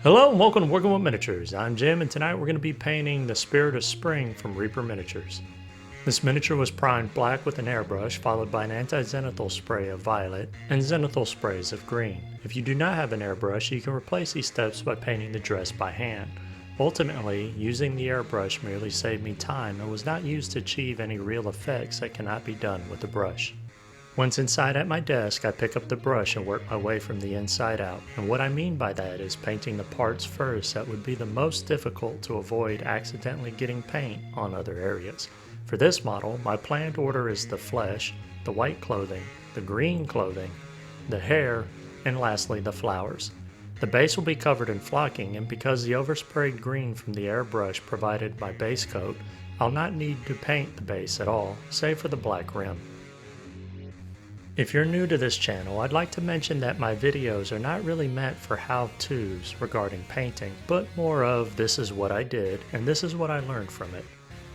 Hello and welcome to Working with Miniatures. I'm Jim and tonight we're going to be painting the Spirit of Spring from Reaper Miniatures. This miniature was primed black with an airbrush followed by an anti-zenithal spray of violet and zenithal sprays of green. If you do not have an airbrush, you can replace these steps by painting the dress by hand. Ultimately, using the airbrush merely saved me time and was not used to achieve any real effects that cannot be done with the brush. Once inside at my desk, I pick up the brush and work my way from the inside out, and what I mean by that is painting the parts first that would be the most difficult to avoid accidentally getting paint on other areas. For this model, my planned order is the flesh, the white clothing, the green clothing, the hair, and lastly the flowers. The base will be covered in flocking, and because the oversprayed green from the airbrush provided my base coat, I'll not need to paint the base at all, save for the black rim. If you're new to this channel, I'd like to mention that my videos are not really meant for how-tos regarding painting, but more of this is what I did and this is what I learned from it.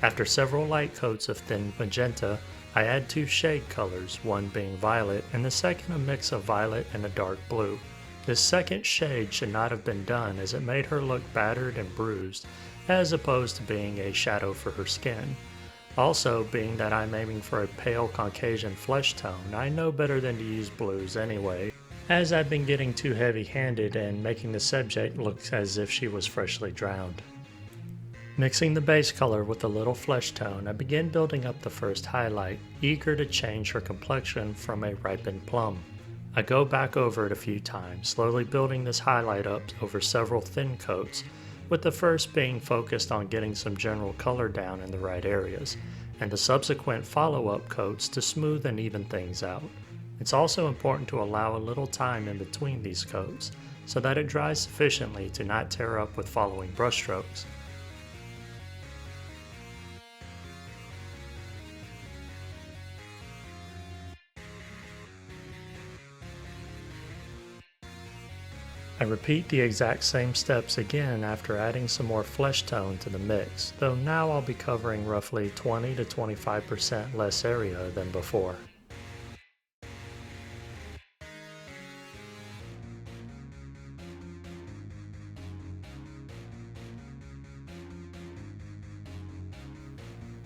After several light coats of thin magenta, I add two shade colors, one being violet and the second a mix of violet and a dark blue. This second shade should not have been done as it made her look battered and bruised, as opposed to being a shadow for her skin. Also, being that I'm aiming for a pale Caucasian flesh tone, I know better than to use blues anyway, as I've been getting too heavy-handed and making the subject look as if she was freshly drowned. Mixing the base color with a little flesh tone, I begin building up the first highlight, eager to change her complexion from a ripened plum. I go back over it a few times, slowly building this highlight up over several thin coats, with the first being focused on getting some general color down in the right areas, and the subsequent follow-up coats to smooth and even things out. It's also important to allow a little time in between these coats, so that it dries sufficiently to not tear up with following brushstrokes. I repeat the exact same steps again after adding some more flesh tone to the mix, though now I'll be covering roughly 20 to 25% less area than before.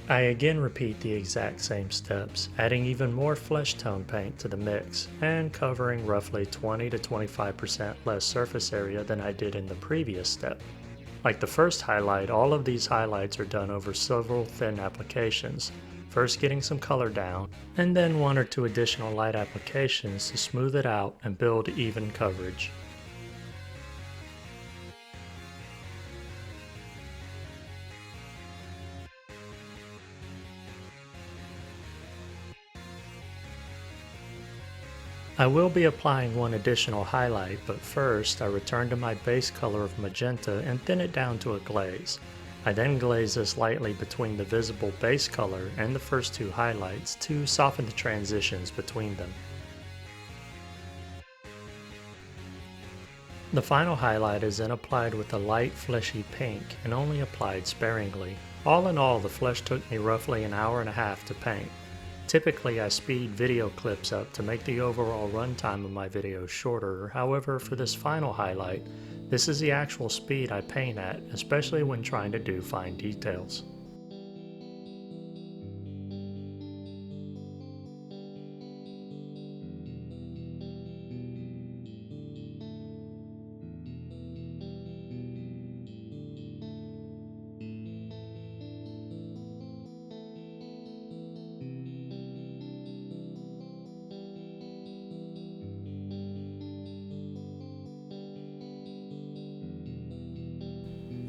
I again repeat the exact same steps, adding even more flesh tone paint to the mix, and covering roughly 20 to 25% less surface area than I did in the previous step. Like the first highlight, all of these highlights are done over several thin applications, first getting some color down, and then one or two additional light applications to smooth it out and build even coverage. I will be applying one additional highlight, but first I return to my base color of magenta and thin it down to a glaze. I then glaze this lightly between the visible base color and the first two highlights to soften the transitions between them. The final highlight is then applied with a light fleshy pink and only applied sparingly. All in all, the flesh took me roughly an hour and a half to paint. Typically I speed video clips up to make the overall runtime of my videos shorter, however for this final highlight, this is the actual speed I paint at, especially when trying to do fine details.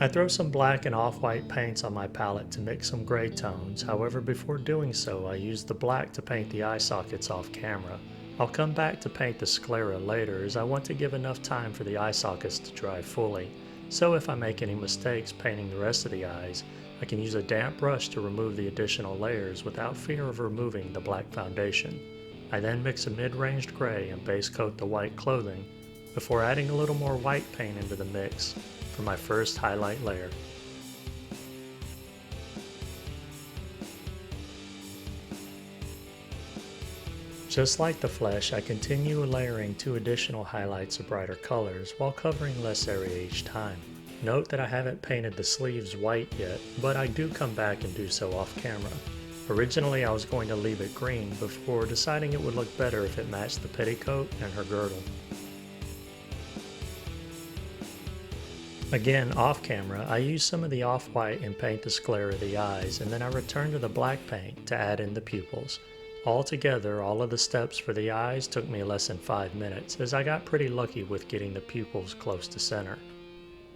I throw some black and off-white paints on my palette to mix some gray tones, however before doing so I use the black to paint the eye sockets off camera. I'll come back to paint the sclera later as I want to give enough time for the eye sockets to dry fully, so if I make any mistakes painting the rest of the eyes, I can use a damp brush to remove the additional layers without fear of removing the black foundation. I then mix a mid-ranged gray and base coat the white clothing, before adding a little more white paint into the mix for my first highlight layer. Just like the flesh, I continue layering 2 additional highlights of brighter colors while covering less area each time. Note that I haven't painted the sleeves white yet, but I do come back and do so off camera. Originally I was going to leave it green before deciding it would look better if it matched the petticoat and her girdle. Again, off camera, I use some of the off-white and paint the sclera of the eyes, and then I return to the black paint to add in the pupils. Altogether, all of the steps for the eyes took me less than 5 minutes, as I got pretty lucky with getting the pupils close to center.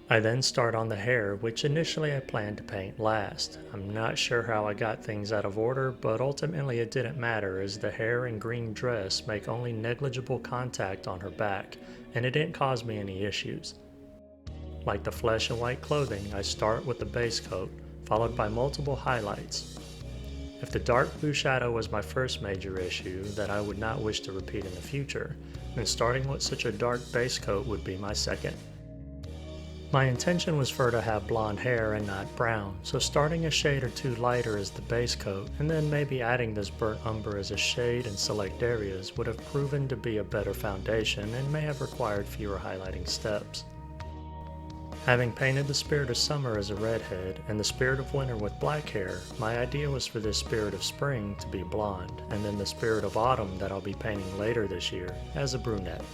I then start on the hair, which initially I planned to paint last. I'm not sure how I got things out of order, but ultimately it didn't matter, as the hair and green dress make only negligible contact on her back, and it didn't cause me any issues. Like the flesh and white clothing, I start with the base coat, followed by multiple highlights. If the dark blue shadow was my first major issue that I would not wish to repeat in the future, then starting with such a dark base coat would be my second. My intention was for her to have blonde hair and not brown, so starting a shade or 2 lighter as the base coat, and then maybe adding this burnt umber as a shade in select areas would have proven to be a better foundation and may have required fewer highlighting steps. Having painted the Spirit of Summer as a redhead and the Spirit of Winter with black hair, my idea was for this Spirit of Spring to be blonde, and then the Spirit of Autumn that I'll be painting later this year as a brunette.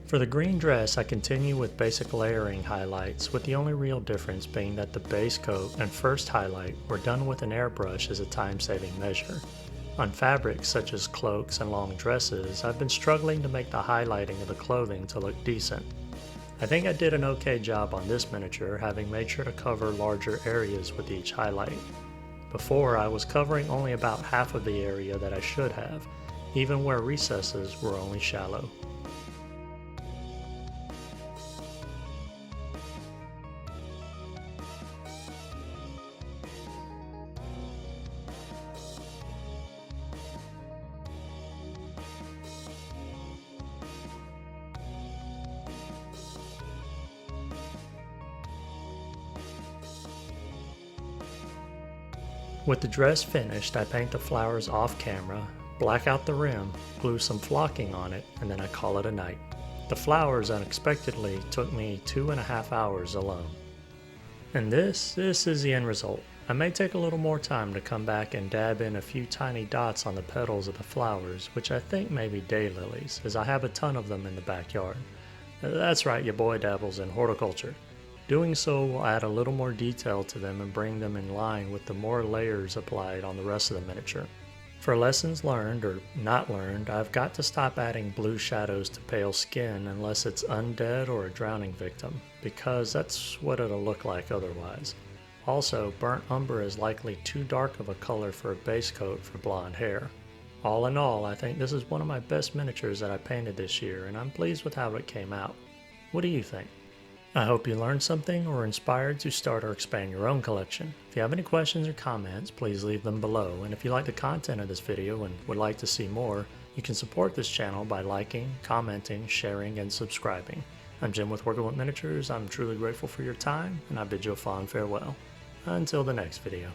For the green dress, I continue with basic layering highlights, with the only real difference being that the base coat and first highlight were done with an airbrush as a time-saving measure. On fabrics such as cloaks and long dresses, I've been struggling to make the highlighting of the clothing to look decent. I think I did an okay job on this miniature, having made sure to cover larger areas with each highlight. Before, I was covering only about half of the area that I should have, even where recesses were only shallow. With the dress finished, I paint the flowers off camera, black out the rim, glue some flocking on it, and then I call it a night. The flowers unexpectedly took me 2.5 hours alone. And this is the end result. I may take a little more time to come back and dab in a few tiny dots on the petals of the flowers, which I think may be daylilies, as I have a ton of them in the backyard. That's right, your boy dabbles in horticulture. Doing so will add a little more detail to them and bring them in line with the more layers applied on the rest of the miniature. For lessons learned or not learned, I've got to stop adding blue shadows to pale skin unless it's undead or a drowning victim, because that's what it'll look like otherwise. Also, burnt umber is likely too dark of a color for a base coat for blonde hair. All in all, I think this is one of my best miniatures that I painted this year, and I'm pleased with how it came out. What do you think? I hope you learned something or were inspired to start or expand your own collection. If you have any questions or comments, please leave them below. And if you like the content of this video and would like to see more, you can support this channel by liking, commenting, sharing, and subscribing. I'm Jim with Working with Miniatures. I'm truly grateful for your time, and I bid you a fond farewell. Until the next video.